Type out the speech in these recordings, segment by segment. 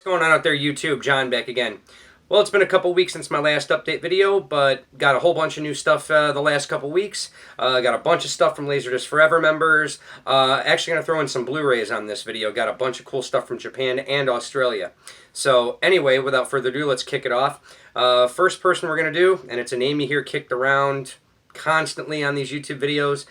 Going on out there, YouTube? John back again. Well, it's been a couple weeks since my last update video, but got a whole bunch of new stuff the last couple weeks. Got a bunch of stuff from LaserDisc Forever members. Actually going to throw in some Blu-rays on this video. Got a bunch of cool stuff from Japan and Australia. So anyway, without further ado, let's kick it off. First person we're going to do, and it's a name you hear kicked around constantly on these YouTube videos,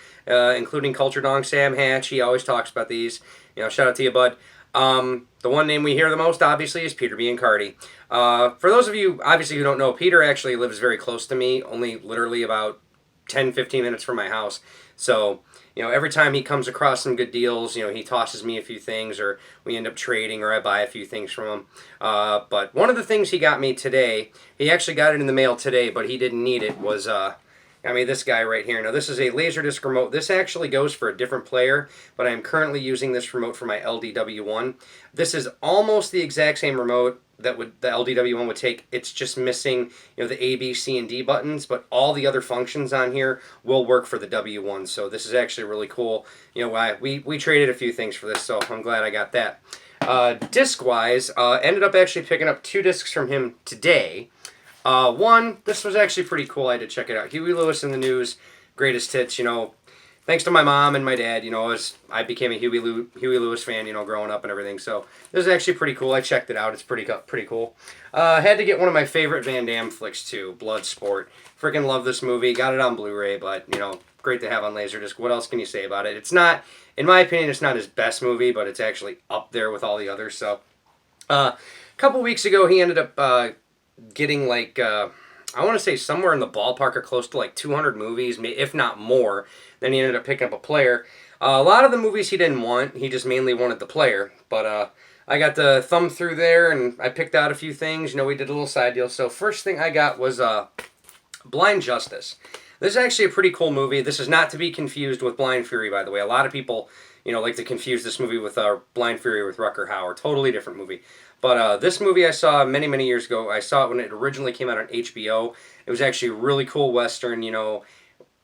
including Culture Dong Sam Hatch. He always talks about these. Shout out to you, bud. The one name we hear the most, obviously, is Peter Biancardi. For those of you, obviously, who don't know, Peter actually lives very close to me, only literally about 10-15 minutes from my house. So, every time he comes across some good deals, he tosses me a few things, or we end up trading, or I buy a few things from him. But one of the things he got me today, he actually got it in the mail today, but he didn't need it, was this guy right here. Now, this is a LaserDisc remote. This actually goes for a different player, but I am currently using this remote for my LDW1. This is almost the exact same remote that the LDW1 would take. It's just missing, the A, B, C, and D buttons, but all the other functions on here will work for the W1. So this is actually really cool. We traded a few things for this, so I'm glad I got that. Disc-wise, ended up actually picking up 2 discs from him today. One, this was actually pretty cool. I had to check it out. Huey Lewis in the News, greatest hits. Thanks to my mom and my dad, I became a Huey Lewis fan, growing up and everything. So this is actually pretty cool. I checked it out. It's pretty cool. Had to get one of my favorite Van Damme flicks too, Bloodsport. Freaking love this movie. Got it on Blu-ray, but great to have on LaserDisc. What else can you say about it? It's not, in my opinion, it's not his best movie, but it's actually up there with all the others. So, a couple weeks ago, he ended up getting I want to say somewhere in the ballpark or close to 200 movies, if not more. Then he ended up picking up a player. A lot of the movies he didn't want. He just mainly wanted the player. But I got to thumb through there and I picked out a few things. We did a little side deal. So first thing I got was Blind Justice. This is actually a pretty cool movie. This is not to be confused with Blind Fury, by the way. A lot of people, like to confuse this movie with Blind Fury with Rutger Hauer. Totally different movie. But this movie I saw many, many years ago. I saw it when it originally came out on HBO. It was actually a really cool Western, a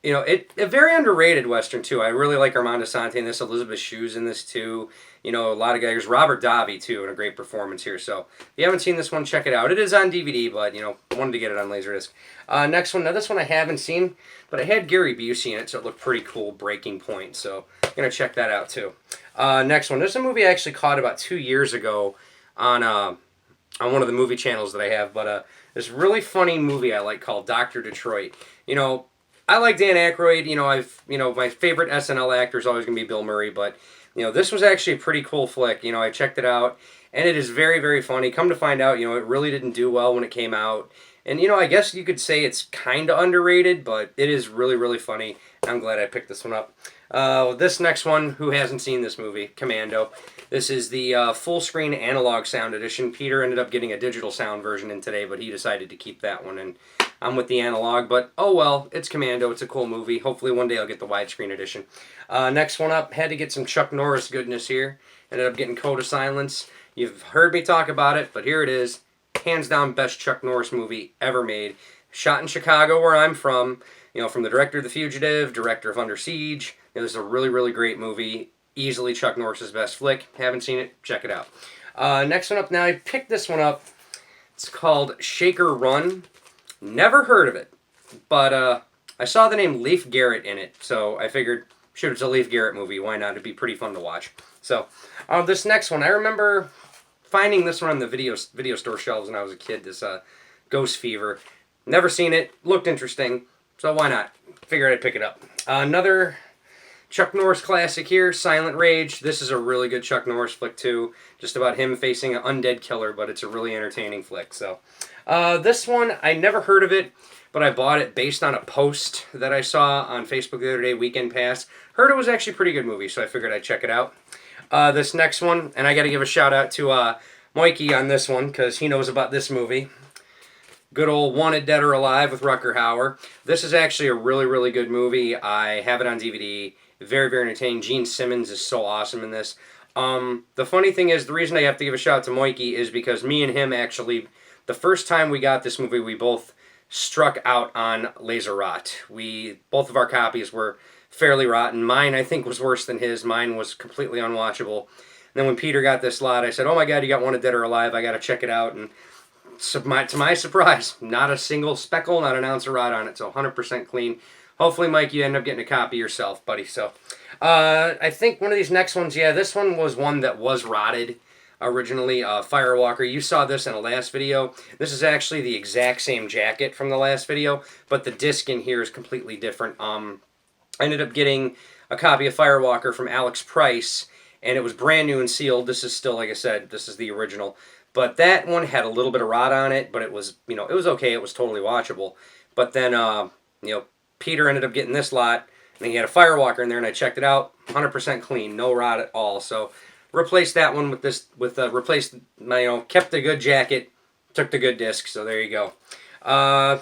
very underrated Western, too. I really like Armando Sante in this. Elizabeth Shue's in this, too. A lot of guys. Robert Davi, too, and a great performance here. So, if you haven't seen this one, check it out. It is on DVD, but, wanted to get it on LaserDisc. Next one. Now, this one I haven't seen, but I had Gary Busey in it, so it looked pretty cool. Breaking Point. So, I'm going to check that out, too. Next one. There's a movie I actually caught about 2 years ago on one of the movie channels that I have, but this really funny movie I like called Dr. Detroit. I like Dan Aykroyd. My favorite SNL actor is always going to be Bill Murray, but this was actually a pretty cool flick. I checked it out, and it is very, very funny. Come to find out, it really didn't do well when it came out, and I guess you could say it's kind of underrated, but it is really, really funny. I'm glad I picked this one up. This next one, who hasn't seen this movie? Commando. This is the full-screen analog sound edition. Peter ended up getting a digital sound version in today, but he decided to keep that one, and I'm with the analog, but oh well, it's Commando. It's a cool movie. Hopefully one day I'll get the widescreen edition. Next one up, had to get some Chuck Norris goodness here. Ended up getting Code of Silence. You've heard me talk about it, but here it is. Hands down best Chuck Norris movie ever made. Shot in Chicago, where I'm from. From the director of The Fugitive, director of Under Siege. This is a really, really great movie. Easily Chuck Norris's best flick. Haven't seen it? Check it out. Next one up now. I picked this one up. It's called Shaker Run. Never heard of it. But I saw the name Leif Garrett in it. So I figured, shoot, it's a Leif Garrett movie. Why not? It'd be pretty fun to watch. So this next one. I remember finding this one on the video store shelves when I was a kid. This Ghost Fever. Never seen it. Looked interesting. So why not? Figured I'd pick it up. Another Chuck Norris classic here, Silent Rage. This is a really good Chuck Norris flick too. Just about him facing an undead killer, but it's a really entertaining flick. So, this one, I never heard of it, but I bought it based on a post that I saw on Facebook the other day, Weekend Pass. Heard it was actually a pretty good movie, so I figured I'd check it out. This next one, and I got to give a shout out to Mikey on this one, because he knows about this movie. Good old Wanted Dead or Alive with Rutger Hauer. This is actually a really, really good movie. I have it on DVD. Very, very entertaining. Gene Simmons is so awesome in this. The funny thing is, the reason I have to give a shout out to Mikey is because me and him actually, the first time we got this movie, we both struck out on Laser Rot. Both of our copies were fairly rotten. Mine, I think, was worse than his. Mine was completely unwatchable. then when Peter got this lot, I said, "Oh my God, you got one of Dead or Alive. I got to check it out." And to my surprise, not a single speckle, not an ounce of rot on it, so 100% clean. Hopefully, Mike, you end up getting a copy yourself, buddy. So, I think one of these next ones, yeah, this one was one that was rotted originally. Firewalker, you saw this in the last video. This is actually the exact same jacket from the last video, but the disc in here is completely different. I ended up getting a copy of Firewalker from Alex Price, and it was brand new and sealed. This is still, like I said, this is the original. But that one had a little bit of rot on it, but it was, it was okay. It was totally watchable. But then, Peter ended up getting this lot, and he had a Firewalker in there, and I checked it out. 100% clean, no rot at all. So replaced that one with this, replaced my, kept the good jacket, took the good disc. So there you go.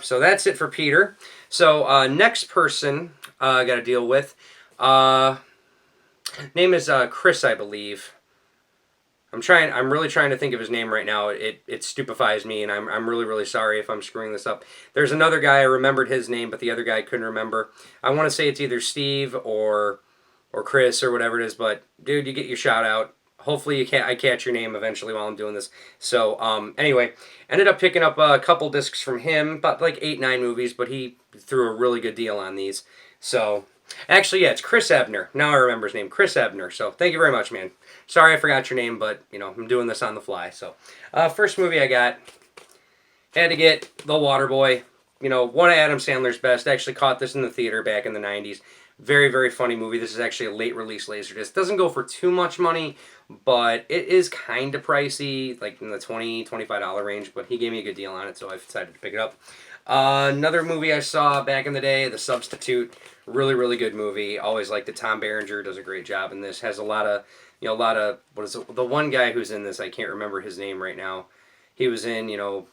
So that's it for Peter. So next person I got to deal with. Name is Chris, I believe. I'm really trying to think of his name right now. It stupefies me, and I'm really sorry if I'm screwing this up. There's another guy, I remembered his name, but the other guy I couldn't remember. I want to say it's either Steve or Chris or whatever it is, but dude, you get your shout out. Hopefully I catch your name eventually while I'm doing this. So anyway, ended up picking up a couple discs from him, about like 8-9 movies, but he threw a really good deal on these. So actually, yeah, it's Chris Ebner. Now I remember his name, Chris Ebner. So thank you very much, man. Sorry I forgot your name, but, I'm doing this on the fly. So first movie I got, had to get The Waterboy. One of Adam Sandler's best. I actually caught this in the theater back in the 90s. Very, very funny movie. This is actually a late release Laserdisc. Doesn't go for too much money, but it is kind of pricey, like in the $20, $25 range, but he gave me a good deal on it, so I decided to pick it up. Another movie I saw back in the day, The Substitute. Really, really good movie. Always liked it. Tom Berenger does a great job in this. Has a lot of, what is it? The one guy who's in this, I can't remember his name right now. He was in,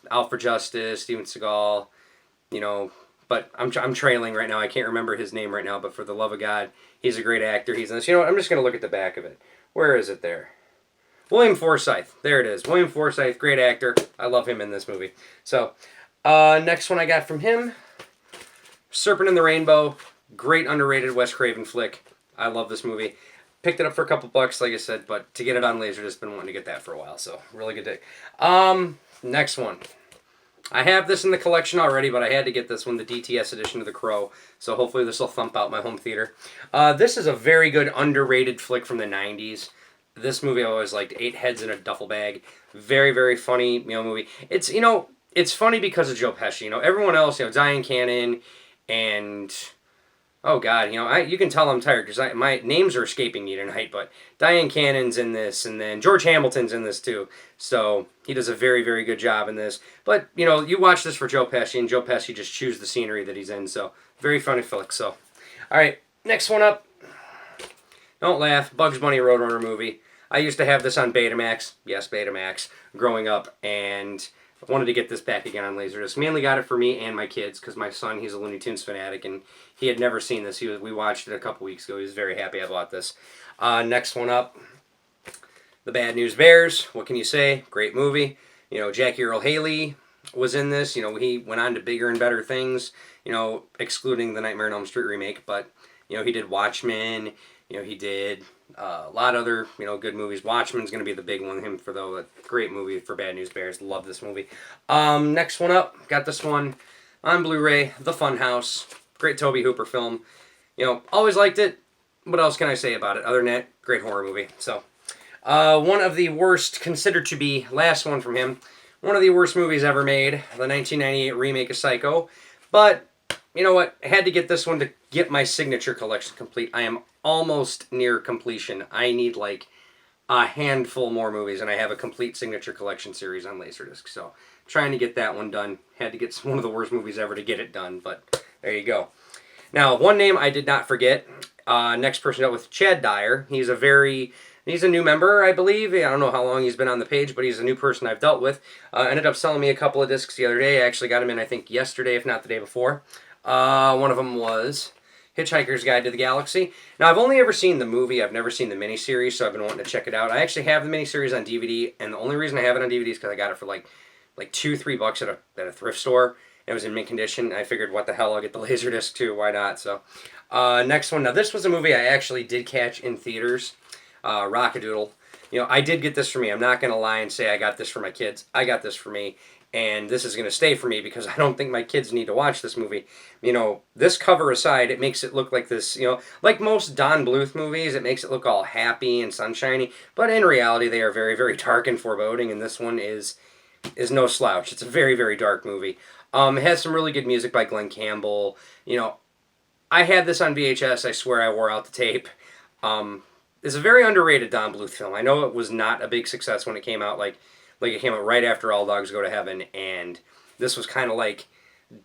Out for Justice, Steven Seagal, but I'm trailing right now. I can't remember his name right now, but for the love of God, he's a great actor. He's in this. What? I'm just going to look at the back of it. Where is it there? William Forsythe. There it is. William Forsythe, great actor. I love him in this movie. So, next one I got from him, Serpent in the Rainbow. Great underrated Wes Craven flick. I love this movie. Picked it up for a couple bucks, like I said, but to get it on Laserdisc, been wanting to get that for a while, so really good day. Next one. I have this in the collection already, but I had to get this one, the DTS edition of The Crow, so hopefully this will thump out my home theater. This is a very good underrated flick from the 90s. This movie I always liked, 8 Heads in a Duffel Bag. Very, very funny movie. It's, it's funny because of Joe Pesci. Everyone else, Diane Cannon and... Oh, God, you can tell I'm tired because my names are escaping me tonight, but Diane Cannon's in this, and then George Hamilton's in this, too. So he does a very, very good job in this. But, you watch this for Joe Pesci, and Joe Pesci just chews the scenery that he's in. So, very funny flick. So, all right, next one up. Don't laugh. Bugs Bunny Roadrunner movie. I used to have this on Betamax. Yes, Betamax. Growing up, and... I wanted to get this back again on Laserdisc. Mainly got it for me and my kids because my son, he's a Looney Tunes fanatic, and he had never seen this. We watched it a couple weeks ago. He was very happy I bought this. Next one up, The Bad News Bears. What can you say? Great movie. Jackie Earle Haley was in this. He went on to bigger and better things, excluding the Nightmare on Elm Street remake. But, he did Watchmen. He did a lot of other, good movies. Watchmen's going to be the big one. Him for a great movie for Bad News Bears. Love this movie. Next one up. Got this one on Blu-ray. The Funhouse. Great Tobe Hooper film. Always liked it. What else can I say about it? Other than that, great horror movie. So, one of the worst, considered to be, last one from him, one of the worst movies ever made. The 1998 remake of Psycho. But, you know what? I had to get this one to get my signature collection complete. I am almost near completion. I need like a handful more movies, and I have a complete signature collection series on Laserdisc. So, trying to get that one done. Had to get one of the worst movies ever to get it done, but there you go. Now, one name I did not forget. Next person dealt with Chad Dyer. He's a new member, I believe. I don't know how long he's been on the page, but he's a new person I've dealt with. Ended up selling me a couple of discs the other day. I actually got him in, I think, yesterday, if not the day before. One of them was Hitchhiker's Guide to the Galaxy. Now, I've only ever seen the movie. I've never seen the miniseries, so I've been wanting to check it out. I actually have the miniseries on DVD, and the only reason I have it on DVD is because I got it for like $2-3 at a thrift store. It was in mint condition. I figured, what the hell, I'll get the Laserdisc too. Why not? So, next one. Now, this was a movie I actually did catch in theaters. Rockadoodle. I did get this for me. I'm not going to lie and say I got this for my kids. I got this for me, and this is going to stay for me because I don't think my kids need to watch this movie. This cover aside, it makes it look like this, like most Don Bluth movies, it makes it look all happy and sunshiny, but in reality, they are very, very dark and foreboding, and this one is no slouch. It's a very, very dark movie. It has some really good music by Glenn Campbell. I had this on VHS. I swear I wore out the tape. It's a very underrated Don Bluth film. I know it was not a big success when it came out. Like it came out right after All Dogs Go to Heaven, and this was kind of like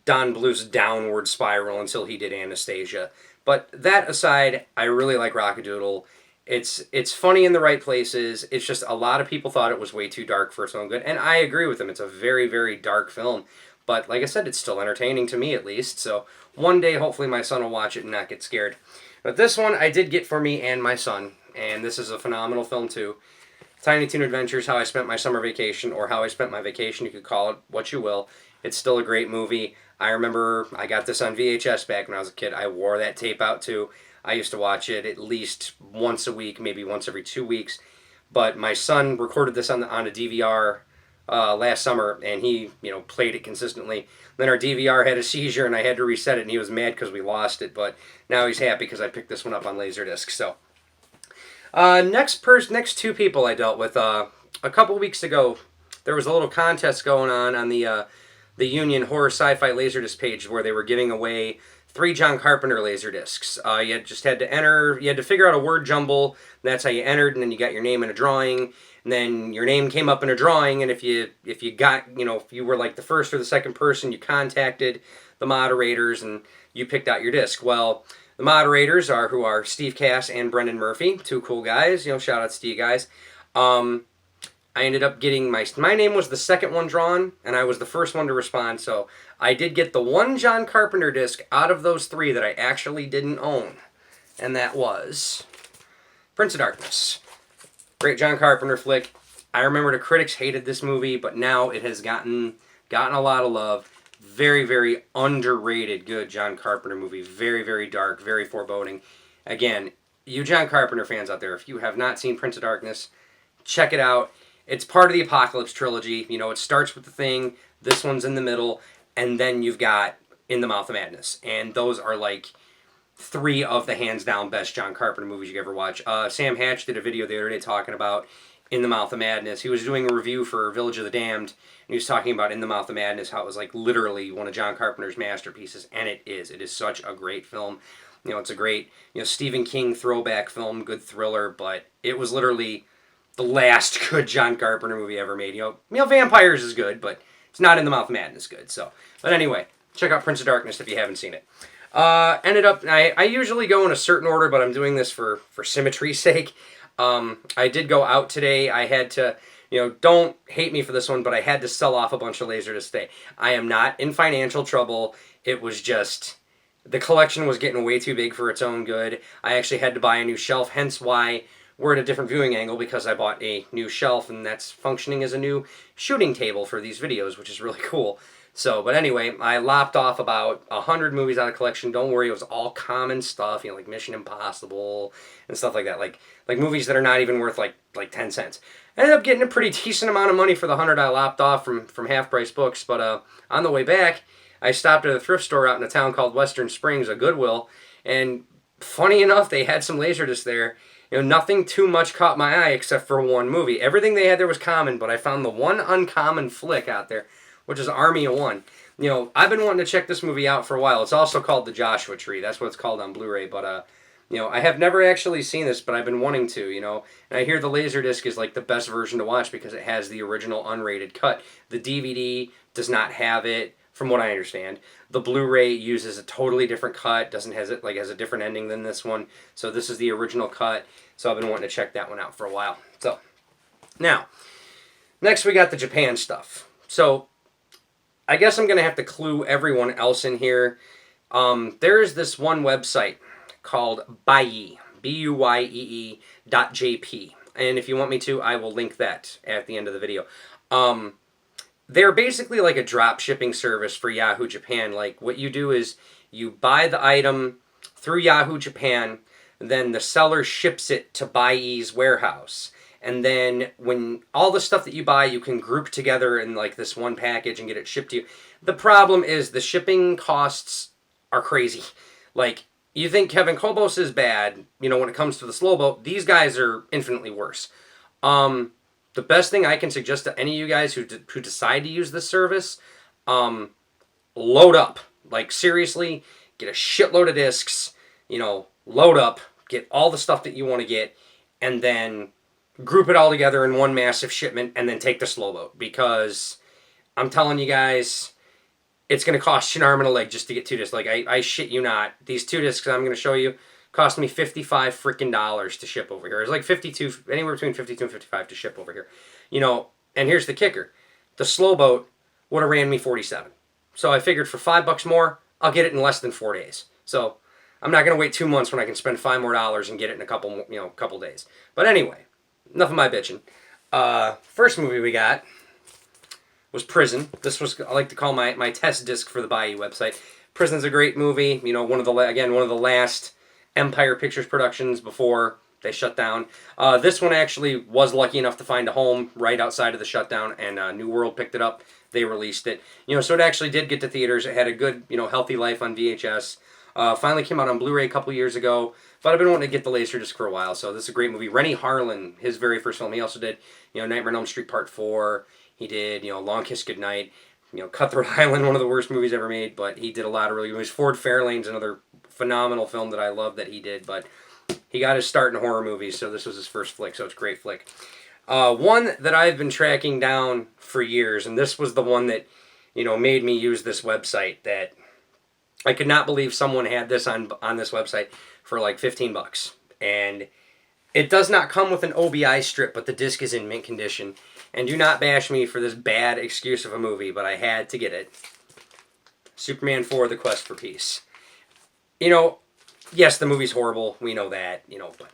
Don Bluth's downward spiral until he did Anastasia. But that aside, I really like Rockadoodle. It's funny in the right places. It's just a lot of people thought it was way too dark for its own good, and I agree with them. It's a very, very dark film. But like I said, it's still entertaining to me at least. So one day, hopefully, my son will watch it and not get scared. But this one I did get for me and my son, and this is a phenomenal film too. Tiny Toon Adventures, How I Spent My Summer Vacation, or How I Spent My Vacation, you could call it what you will. It's still a great movie. I remember I got this on VHS back when I was a kid. I wore that tape out too. I used to watch it at least once a week, maybe once every 2 weeks. But my son recorded this on a DVR last summer, and he played it consistently. Then our DVR had a seizure, and I had to reset it, and he was mad because we lost it. But now he's happy because I picked this one up on LaserDisc. So next two people I dealt with a couple weeks ago. There was a little contest going on the Union Horror Sci-Fi LaserDisc page where they were giving away 3 John Carpenter LaserDiscs. You just had to enter. You had to figure out a word jumble. That's how you entered, and then you got your name in a drawing. And then your name came up in a drawing, and if you got, if you were like the first or the second person, you contacted the moderators, and you picked out your disc. Well, the moderators are Steve Cass and Brendan Murphy, 2 cool guys. Shout out to you guys. I ended up getting my name was the second one drawn, and I was the first one to respond. So I did get the one John Carpenter disc out of those 3 that I actually didn't own, and that was Prince of Darkness. Great John Carpenter flick. I remember the critics hated this movie, but now it has gotten a lot of love. Very, very underrated good John Carpenter movie. Very, very dark, very foreboding. Again, you John Carpenter fans out there, if you have not seen Prince of Darkness, check it out. It's part of the Apocalypse trilogy. It starts with The Thing, this one's in the middle, and then you've got In the Mouth of Madness. And those are like 3 of the hands-down best John Carpenter movies you could ever watch. Sam Hatch did a video the other day talking about In the Mouth of Madness. He was doing a review for Village of the Damned, and he was talking about In the Mouth of Madness, how it was like literally one of John Carpenter's masterpieces, and it is. It is such a great film. It's a great, Stephen King throwback film, good thriller, but it was literally the last good John Carpenter movie ever made. Vampires is good, but it's not In the Mouth of Madness good. But anyway, check out Prince of Darkness if you haven't seen it. I usually go in a certain order, but I'm doing this for symmetry's sake. I did go out today. I had to, don't hate me for this one, but I had to sell off a bunch of LaserDiscs today. I am not in financial trouble. It was just, the collection was getting way too big for its own good. I actually had to buy a new shelf, hence why we're at a different viewing angle, because I bought a new shelf, and that's functioning as a new shooting table for these videos, which is really cool. But anyway, I lopped off about 100 movies out of collection. Don't worry, it was all common stuff, like Mission Impossible and stuff like that, like movies that are not even worth like 10 cents. I ended up getting a pretty decent amount of money for the 100 I lopped off from Half Price Books. But on the way back, I stopped at a thrift store out in a town called Western Springs, a Goodwill, and funny enough, they had some LaserDiscs there. Nothing too much caught my eye except for one movie. Everything they had there was common, but I found the one uncommon flick out there, which is Army of One. I've been wanting to check this movie out for a while. It's also called The Joshua Tree. That's what it's called on Blu-ray. But, I have never actually seen this, but I've been wanting to, And I hear the LaserDisc is like the best version to watch because it has the original unrated cut. The DVD does not have it, from what I understand. The Blu-ray uses a totally different cut. Has a different ending than this one. So this is the original cut. So I've been wanting to check that one out for a while. So, now, next we got the Japan stuff. So, I guess I'm going to have to clue everyone else in here. There's this one website called Buyee, BUYEE.jp. And if you want me to, I will link that at the end of the video. They're basically like a drop shipping service for Yahoo Japan. Like, what you do is you buy the item through Yahoo Japan, then the seller ships it to Buyee's warehouse. and then when all the stuff that you buy, you can group together in like this one package and get it shipped to you. The problem is the shipping costs are crazy. Like, you think Kevin Kobos is bad, when it comes to the slow boat. These guys are infinitely worse. The best thing I can suggest to any of you guys who decide to use this service, load up. Like, seriously, get a shitload of discs, load up, get all the stuff that you want to get, and then group it all together in one massive shipment, and then take the slow boat. Because I'm telling you guys, it's going to cost you an arm and a leg just to get 2 discs. Like, I shit you not. These 2 discs I'm going to show you cost me $55 freaking dollars to ship over here. It's like 52, anywhere between 52 and 55 to ship over here. And here's the kicker. The slow boat would have ran me 47. So I figured for $5 more, I'll get it in less than 4 days. So I'm not going to wait 2 months when I can spend $5 more and get it in a couple days. But anyway, enough of my bitching. First movie we got was Prison. This was, I like to call my test disc for the Bayou website. Prison's a great movie. One of the last Empire Pictures productions before they shut down. This one actually was lucky enough to find a home right outside of the shutdown, and New World picked it up. They released it. So it actually did get to theaters. It had a good, healthy life on VHS. Finally came out on Blu-ray a couple years ago, but I've been wanting to get the LaserDisc for a while, so this is a great movie. Rennie Harlan, his very first film, he also did, Nightmare on Elm Street Part 4. He did, Long Kiss Goodnight. Cutthroat Island, one of the worst movies ever made, but he did a lot of really good movies. Ford Fairlane's another phenomenal film that I love that he did, but he got his start in horror movies, so this was his first flick, so it's a great flick. One that I've been tracking down for years, and this was the one that, made me use this website, that I could not believe someone had this on this website for like $15. And it does not come with an OBI strip, but the disc is in mint condition. And do not bash me for this bad excuse of a movie, but I had to get it. Superman 4, The Quest for Peace. Yes, the movie's horrible. We know that, but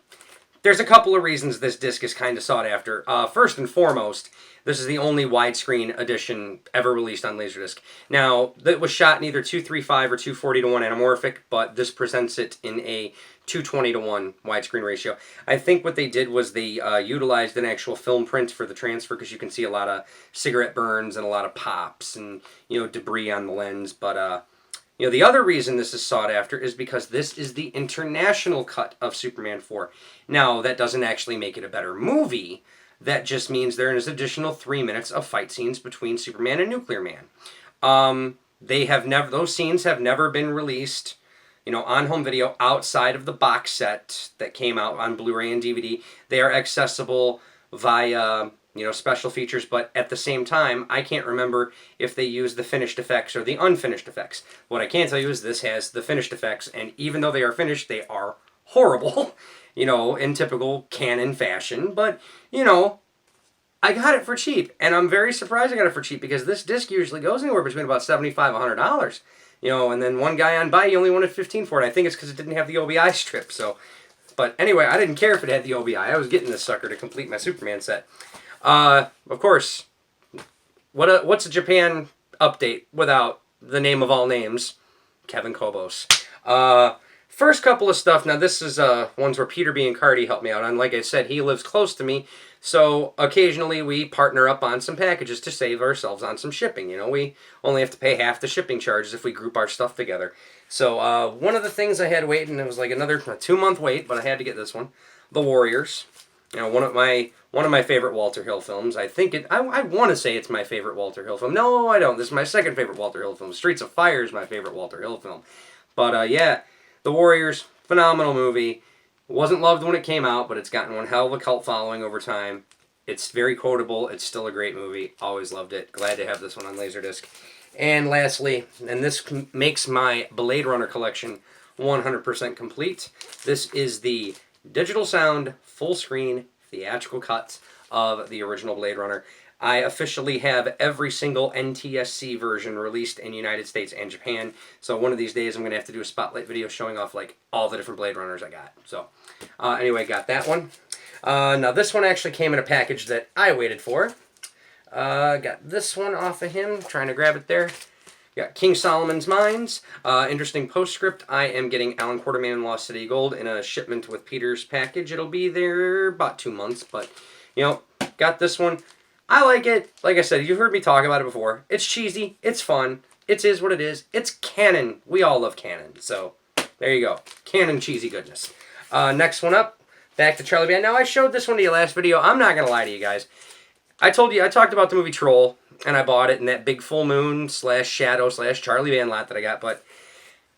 there's a couple of reasons this disc is kind of sought after. First and foremost, this is the only widescreen edition ever released on LaserDisc. Now, it was shot in either 2:3:5 or 2:40:1 anamorphic, but this presents it in a 2:20:1 widescreen ratio. I think what they did was they utilized an actual film print for the transfer, because you can see a lot of cigarette burns and a lot of pops and, debris on the lens. But, the other reason this is sought after is because this is the international cut of Superman 4. Now, that doesn't actually make it a better movie. That just means there is additional 3 minutes of fight scenes between Superman and Nuclear Man. Those scenes have never been released, on home video outside of the box set that came out on Blu-ray and DVD. They are accessible via, special features, but at the same time, I can't remember if they use the finished effects or the unfinished effects. What I can tell you is this has the finished effects, and even though they are finished, they are horrible, in typical canon fashion. But, I got it for cheap, and I'm very surprised I got it for cheap, because this disc usually goes anywhere between about $75 and $100. And then one guy on Bayou only wanted $15 for it. I think it's because it didn't have the OBI strip. So, but anyway, I didn't care if it had the OBI. I was getting this sucker to complete my Superman set. Of course, what's a Japan update without the name of all names, Kevin Kobos. First couple of stuff. Now, this is ones where Peter B. and Cardi helped me out on. Like I said, he lives close to me, so occasionally we partner up on some packages to save ourselves on some shipping. We only have to pay half the shipping charges if we group our stuff together. So one of the things I had to wait, and it was like another 2-month wait, but I had to get this one, The Warriors. One of my favorite Walter Hill films. I want to say it's my favorite Walter Hill film. No, I don't. This is my second favorite Walter Hill film. Streets of Fire is my favorite Walter Hill film. But yeah, The Warriors, phenomenal movie. Wasn't loved when it came out, but it's gotten one hell of a cult following over time. It's very quotable. It's still a great movie. Always loved it. Glad to have this one on LaserDisc. And lastly, and this makes my Blade Runner collection 100% complete, this is the digital sound, full screen, theatrical cut of the original Blade Runner. I officially have every single NTSC version released in the United States and Japan. So one of these days I'm going to have to do a spotlight video showing off like all the different Blade Runners I got. So anyway, got that one. Now this one actually came in a package that I waited for. Got this one off of him, trying to grab it there. Got King Solomon's Mines. Interesting postscript. I am getting Alan Quartermain and Lost City Gold in a shipment with Peter's package. It'll be there about 2 months, but You know, got this one. I like it. Like I said, you've heard me talk about it before. It's cheesy. It's fun. It is what it is. It's canon. We all love canon. So, there you go. Canon cheesy goodness. Next one up. Back to Charlie Band. Now, I showed this one to you last video. I'm not going to lie to you guys. I talked about the movie Troll, and I bought it in that big full moon / shadow / Charlie Band lot that I got, but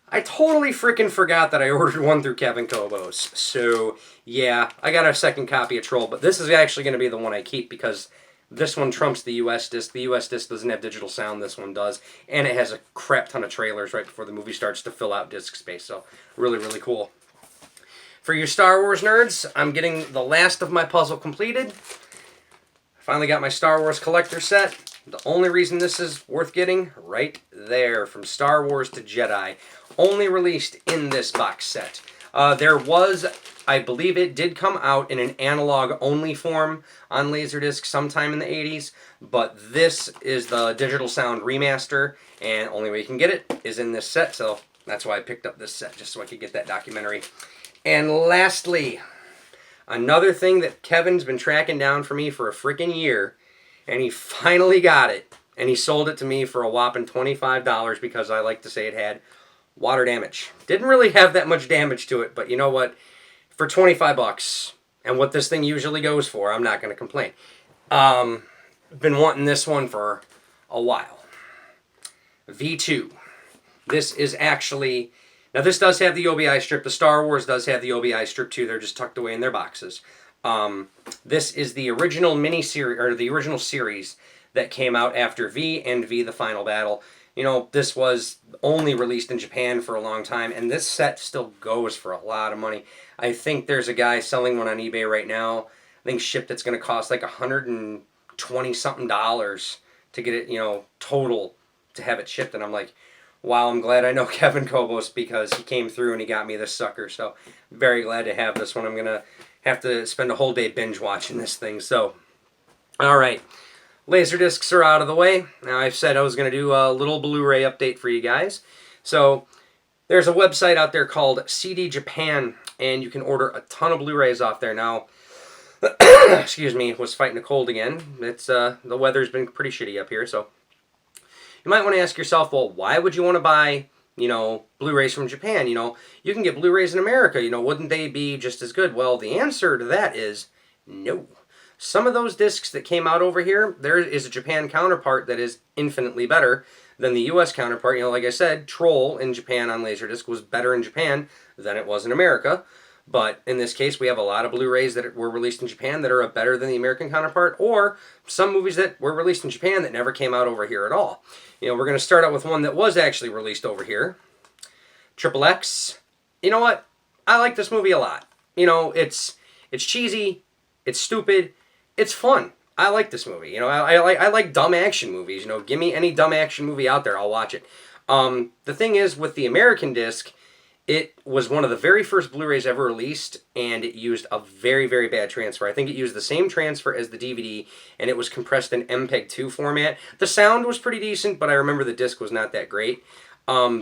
I totally freaking forgot that I ordered one through Kevin Kobos. So, yeah, I got a second copy of Troll, but this is actually going to be the one I keep because this one trumps the US disc. The US disc doesn't have digital sound, this one does, and it has a crap ton of trailers right before the movie starts to fill out disc space, so really, really cool. For you Star Wars nerds, I'm getting the last of my puzzle completed. Finally got my Star Wars collector set. The only reason this is worth getting, right there, from Star Wars to Jedi. Only released in this box set. There was, I believe it did come out in an analog-only form on LaserDisc sometime in the 80s, but this is the digital sound remaster, and only way you can get it is in this set, so that's why I picked up this set, just so I could get that documentary. And lastly, another thing that Kevin's been tracking down for me for a freaking year, and he finally got it, and he sold it to me for a whopping $25 because I like to say it had water damage. Didn't really have that much damage to it, but you know what? For 25 bucks, and what this thing usually goes for, I'm not going to complain. Been wanting this one for a while. V2. This is actually... Now, this does have the OBI strip. The Star Wars does have the OBI strip, too. They're just tucked away in their boxes. This is the original mini-series, or the original series that came out after V and V the Final Battle. You know, this was only released in Japan for a long time, and this set still goes for a lot of money. I think there's a guy selling one on eBay right now. I think shipped it's going to cost like $120-something to get it, you know, total to have it shipped. And I'm like, wow, I'm glad I know Kevin Kobos because he came through and he got me this sucker. So, very glad to have this one. I'm going to have to spend a whole day binge watching this thing. So, alright. LaserDiscs are out of the way. Now, I've said I was going to do a little Blu-ray update for you guys. So, there's a website out there called CD Japan, and you can order a ton of Blu-rays off there. Now, excuse me, was fighting a cold again. It's the weather's been pretty shitty up here, so you might want to ask yourself, well, why would you want to buy, you know, Blu-rays from Japan? You know, you can get Blu-rays in America. You know, wouldn't they be just as good? Well, the answer to that is no. Some of those discs that came out over here, there is a Japan counterpart that is infinitely better than the U.S. counterpart. You know, like I said, Troll in Japan on LaserDisc was better in Japan than it was in America. But in this case, we have a lot of Blu-rays that were released in Japan that are better than the American counterpart, or some movies that were released in Japan that never came out over here at all. You know, we're going to start out with one that was actually released over here. Triple X. You know what? I like this movie a lot. You know, it's cheesy, it's stupid, it's fun. I like this movie. You know, I like dumb action movies. You know, give me any dumb action movie out there, I'll watch it. The thing is, with the American disc, it was one of the very first Blu-rays ever released, and it used a very, very bad transfer. I think it used the same transfer as the DVD, and it was compressed in MPEG-2 format. The sound was pretty decent, but I remember the disc was not that great.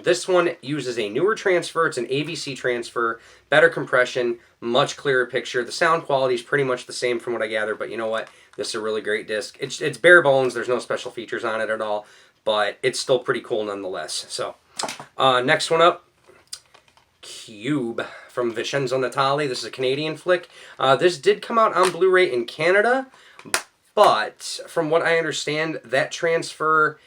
This one uses a newer transfer. It's an AVC transfer, better compression, much clearer picture. The sound quality is pretty much the same from what I gather, but you know what? This is a really great disc. It's bare bones. There's no special features on it at all, but it's still pretty cool nonetheless. So, next one up. Cube from Vincenzo Natali. This is a Canadian flick. This did come out on Blu-ray in Canada, but from what I understand, that transfer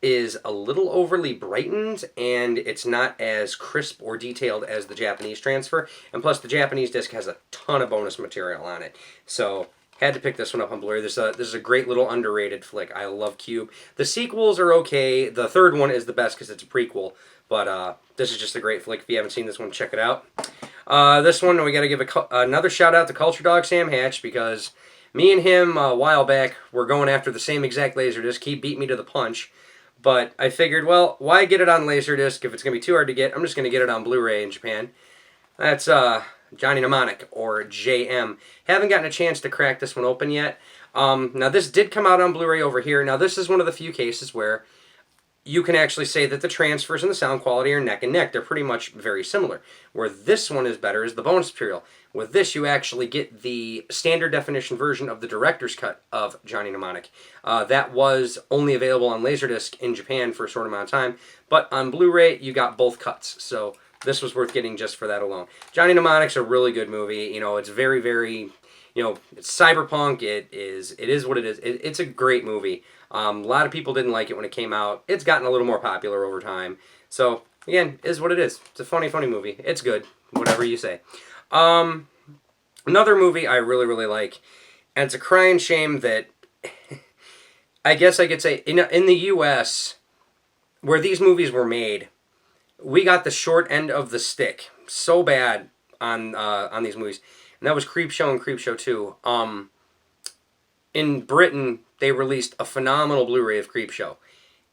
is a little overly brightened, and it's not as crisp or detailed as the Japanese transfer. And plus, the Japanese disc has a ton of bonus material on it. So, had to pick this one up on Blu-ray. This is a great little underrated flick. I love Cube. The sequels are okay. The third one is the best because it's a prequel. But this is just a great flick. If you haven't seen this one, check it out. This one, we got to give another shout out to Culture Dog Sam Hatch, because me and him a while back were going after the same exact LaserDisc. He beat me to the punch. But I figured, well, why get it on LaserDisc if it's going to be too hard to get? I'm just going to get it on Blu-ray in Japan. That's Johnny Mnemonic, or JM. Haven't gotten a chance to crack this one open yet. Now, this did come out on Blu-ray over here. Now, this is one of the few cases where you can actually say that the transfers and the sound quality are neck and neck. They're pretty much very similar. Where this one is better is the bonus material. With this, you actually get the standard definition version of the director's cut of Johnny Mnemonic. That was only available on LaserDisc in Japan for a short amount of time, but on Blu-ray, you got both cuts. So this was worth getting just for that alone. Johnny Mnemonic's a really good movie. You know, it's very, very, you know, it's cyberpunk. It is what it is. It's a great movie. A lot of people didn't like it when it came out. It's gotten a little more popular over time. So, again, is what it is. It's a funny, funny movie. It's good. Whatever you say. Another movie I really, really like, and it's a crying shame that I guess I could say in the U.S., where these movies were made, we got the short end of the stick so bad on these movies. And that was Creepshow and Creepshow 2. In Britain, they released a phenomenal Blu-ray of Creepshow.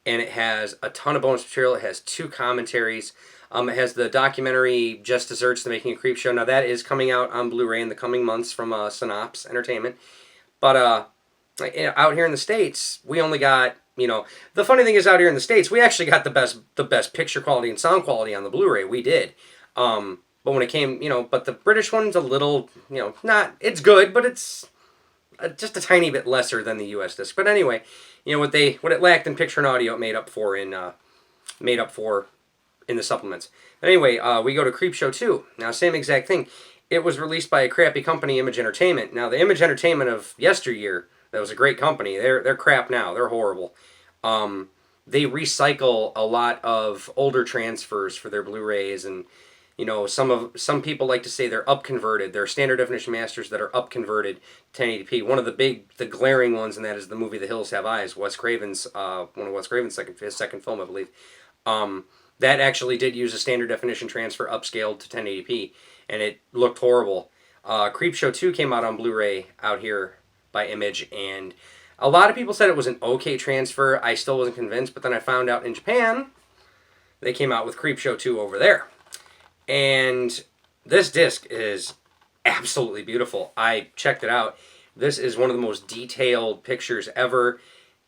And it has a ton of bonus material. It has 2 commentaries. It has the documentary Just Desserts, The Making of Creepshow. Now, that is coming out on Blu-ray in the coming months from Synopsis Entertainment. But out here in the States, we only got, you know... The funny thing is, out here in the States, we actually got the best picture quality and sound quality on the Blu-ray. We did. But when it came, you know... But the British one's a little, you know, not... It's good, but it's just a tiny bit lesser than the U.S. disc. But anyway... You know, what it lacked in picture and audio, it made up for in the supplements. But anyway, we go to Creepshow 2. Now, same exact thing. It was released by a crappy company, Image Entertainment. Now, the Image Entertainment of yesteryear, that was a great company. They're crap now. They're horrible. They recycle a lot of older transfers for their Blu-rays, and you know, some people like to say they're up-converted. They're standard definition masters that are up-converted to 1080p. One of the glaring ones in that is the movie The Hills Have Eyes, Wes Craven's, one of Wes Craven's second film, I believe. That actually did use a standard definition transfer upscaled to 1080p, and it looked horrible. Creepshow 2 came out on Blu-ray out here by Image, and a lot of people said it was an okay transfer. I still wasn't convinced, but then I found out in Japan, they came out with Creepshow 2 over there. And this disc is absolutely beautiful. I checked it out. This is one of the most detailed pictures ever.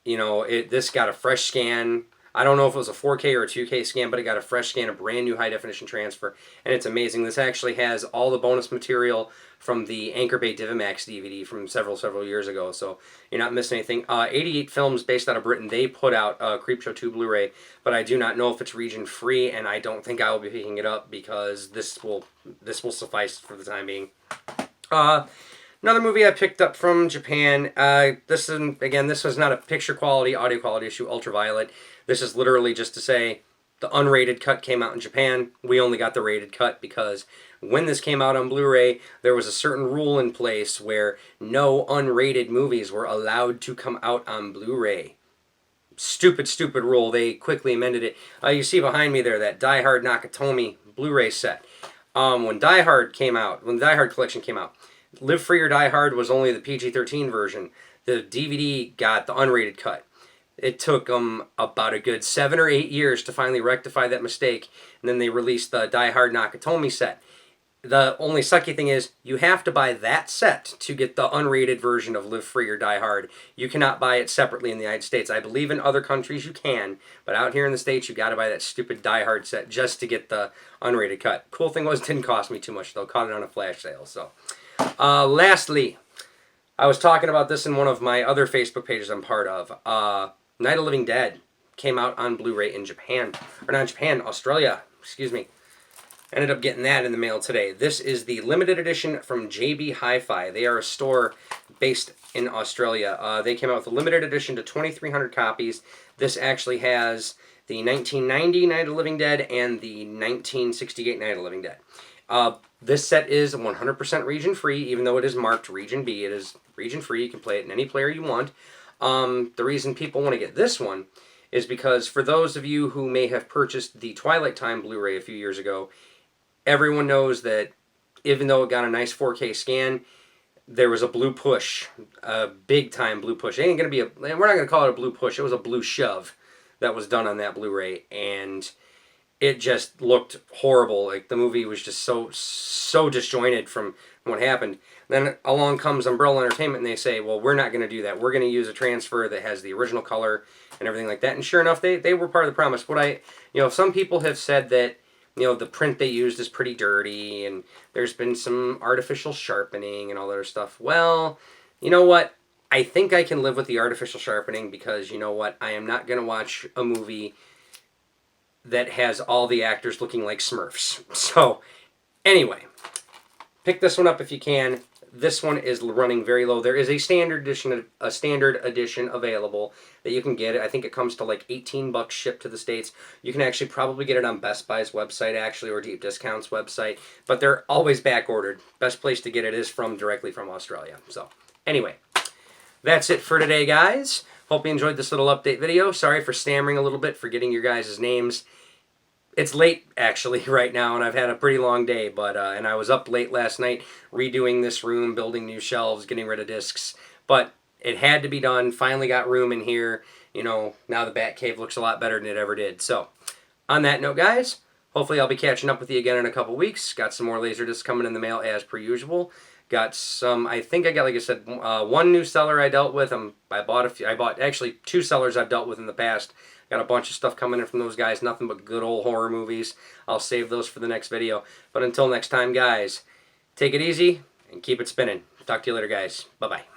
You know, this got a fresh scan. I don't know if it was a 4K or a 2K scan, but it got a fresh scan, a brand new high definition transfer, and it's amazing. This actually has all the bonus material from the Anchor Bay Divimax DVD from several years ago, so you're not missing anything. 88 Films, based out of Britain, they put out Creepshow 2 Blu-ray, but I do not know if it's region free, and I don't think I will be picking it up because this will suffice for the time being. Another movie I picked up from Japan. This was not a picture quality, audio quality issue, Ultraviolet. This is literally just to say the unrated cut came out in Japan. We only got the rated cut because when this came out on Blu-ray, there was a certain rule in place where no unrated movies were allowed to come out on Blu-ray. Stupid rule. They quickly amended it. You see behind me there that Die Hard Nakatomi Blu-ray set. When Die Hard came out, when the Die Hard collection came out, Live Free or Die Hard was only the PG-13 version. The DVD got the unrated cut. It took them about a good 7 or 8 years to finally rectify that mistake, and then they released the Die Hard Nakatomi set. The only sucky thing is, you have to buy that set to get the unrated version of Live Free or Die Hard. You cannot buy it separately in the United States. I believe in other countries you can, but out here in the States, you got to buy that stupid Die Hard set just to get the unrated cut. Cool thing was, it didn't cost me too much, though. Caught it on a flash sale, so... Lastly, I was talking about this in one of my other Facebook pages I'm part of. Night of Living Dead came out on Blu-ray in Japan. Or not Japan, Australia. Excuse me. Ended up getting that in the mail today. This is the limited edition from JB Hi-Fi. They are a store based in Australia. They came out with a limited edition to 2,300 copies. This actually has the 1990 Night of the Living Dead and the 1968 Night of the Living Dead. This set is 100% region-free, even though it is marked Region B. It is region-free. You can play it in any player you want. The reason people want to get this one is because for those of you who may have purchased the Twilight Time Blu-ray a few years ago, everyone knows that even though it got a nice 4K scan, there was a blue push, a big-time blue push. It ain't gonna be we're not going to call it a blue push. It was a blue shove that was done on that Blu-ray, and it just looked horrible. Like, the movie was just so disjointed from what happened. Then along comes Umbrella Entertainment and they say, well, we're not going to do that. We're going to use a transfer that has the original color and everything like that. And sure enough, they were part of the promise. Some people have said that, the print they used is pretty dirty and there's been some artificial sharpening and all that other stuff. Well, you know what? I think I can live with the artificial sharpening because, you know what? I am not going to watch a movie that has all the actors looking like Smurfs. So, anyway, pick this one up if you can. This one is running very low. There is a standard edition available that you can get. I think it comes to like $18 shipped to the States. You can actually probably get it on Best Buy's website actually, or Deep Discount's website, but they're always back ordered. Best place to get it is directly from Australia. So anyway, that's it for today, guys. Hope you enjoyed this little update video. Sorry for stammering a little bit, for getting your guys' names. It's late, actually, right now, and I've had a pretty long day, and I was up late last night redoing this room, building new shelves, getting rid of discs, but it had to be done. Finally got room in here. Now the Batcave looks a lot better than it ever did. So, on that note, guys, hopefully I'll be catching up with you again in a couple weeks. Got some more LaserDiscs coming in the mail as per usual. Got some, I think I got, like I said, one new seller I dealt with. I bought actually 2 sellers I've dealt with in the past. Got a bunch of stuff coming in from those guys. Nothing but good old horror movies. I'll save those for the next video. But until next time, guys, take it easy and keep it spinning. Talk to you later, guys. Bye-bye.